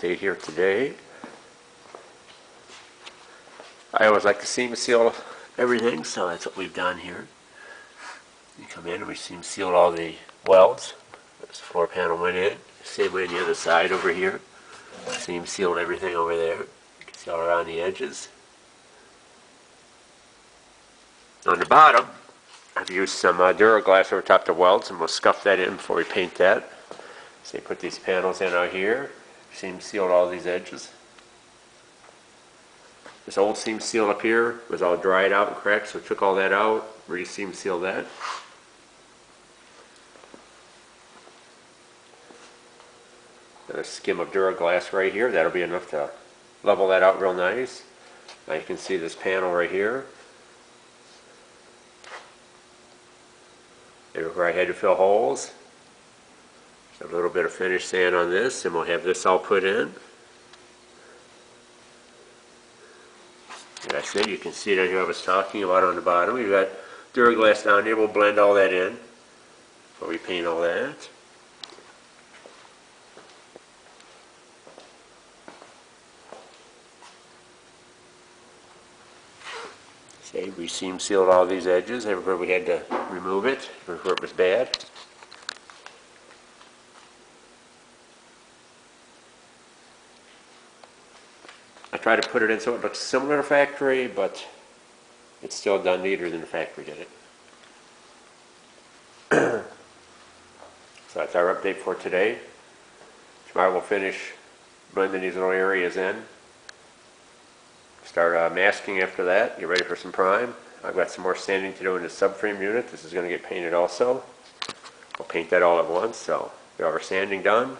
update here today. I always like to seam seal everything, so that's what we've done here. You come in and we seam sealed all the welds. This floor panel went in. Same way on the other side over here. Seam sealed everything over there. You can see all around the edges. On the bottom, I've used some Duraglass over top the welds, and we'll scuff that in before we paint that. So you put these panels in out here, seam sealed all these edges. This old seam seal up here was all dried out and cracked, so we took all that out, re-seam sealed that. Then a skim of Duraglass right here, that'll be enough to level that out real nice. Now you can see this panel right here. Where I had to fill holes. A little bit of finish sand on this, and we'll have this all put in. Like I said, you can see down here I was talking about on the bottom. We've got Duraglass down here. We'll blend all that in before we paint all that. See, we seam sealed all these edges everywhere we had to remove it, everywhere it was bad. I try to put it in so it looks similar to factory, but it's still done neater than the factory did it. So that's our update for today. Tomorrow we'll finish blending these little areas in. Start masking after that, get ready for some prime. I've got some more sanding to do in the subframe unit. This is going to get painted also. We'll paint that all at once, so we have our sanding done.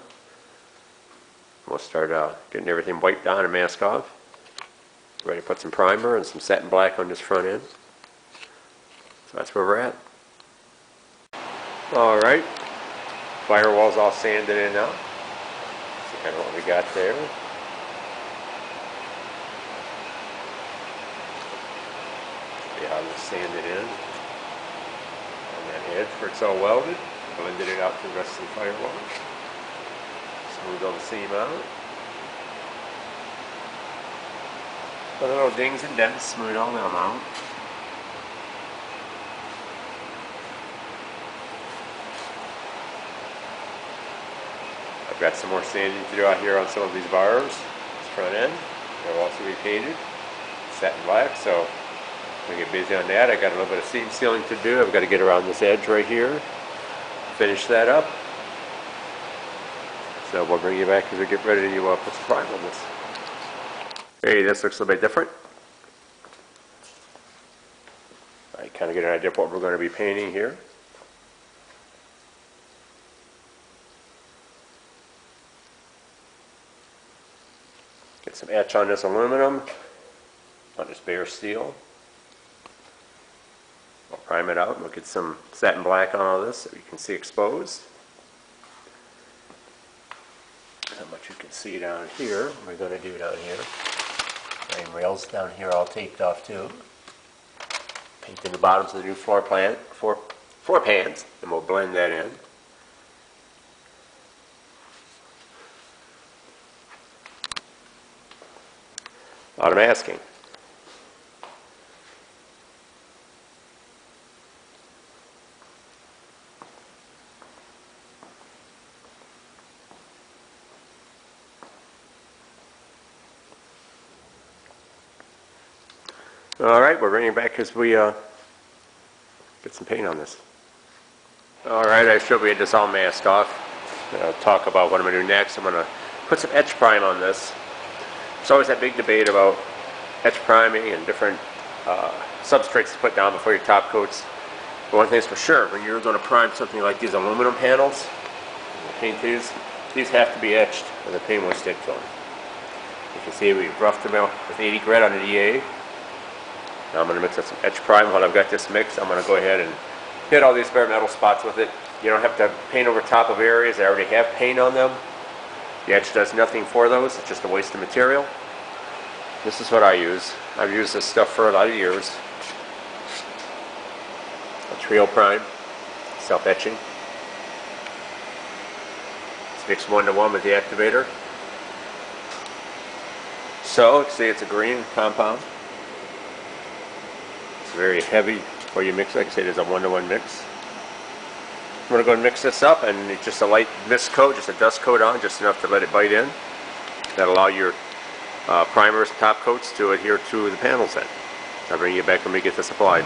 We'll start getting everything wiped down and mask off. Ready to put some primer and some satin black on this front end. So that's where we're at. Alright, firewall's all sanded in now. See kind of what we got there. How this sanded in on that edge where it's all welded. Blended it out to the rest of the firewall. Smooth all the seam out. Put little dings and dents, smooth all them out. I've got some more sanding to do out here on some of these bars. This front end. They'll also be painted. Satin black, so we get busy on that. I got a little bit of seam sealing to do. I've got to get around this edge right here. Finish that up. So we'll bring you back as we get ready to put some prime on this. Hey, this looks a little bit different. I kind of get an idea of what we're going to be painting here. Get some etch on this aluminum, on this bare steel. I'll prime it out and we'll get some satin black on all this so you can see exposed. How much you can see down here. We're going to do down here. Frame rails down here all taped off too. Painting the bottoms of the new floor pans, and we'll blend that in. A lot of masking. Alright, we're bringing back as we get some paint on this. Alright, I showed we had this all masked off. I'll talk about what I'm going to do next. I'm going to put some etch prime on this. There's always that big debate about etch priming and different substrates to put down before your top coats. But one thing's for sure, when you're going to prime something like these aluminum panels, paint these have to be etched or the paint will stick to them. You can see we've roughed them out with 80 grit on the EA. Now I'm going to mix up some etch prime. While I've got this mixed, I'm going to go ahead and hit all these bare metal spots with it. You don't have to paint over top of areas that already have paint on them. The etch does nothing for those. It's just a waste of material. This is what I use. I've used this stuff for a lot of years. A trio prime, self-etching. It's mixed 1-to-1 with the activator. So, see, it's a green compound. It's very heavy for you mix. Like I said, it's a 1-to-1 mix. I'm going to go and mix this up, and it's just a light mist coat, just a dust coat on, just enough to let it bite in. That'll allow your primers, top coats to adhere to the panels then. I'll bring you back when we get this applied.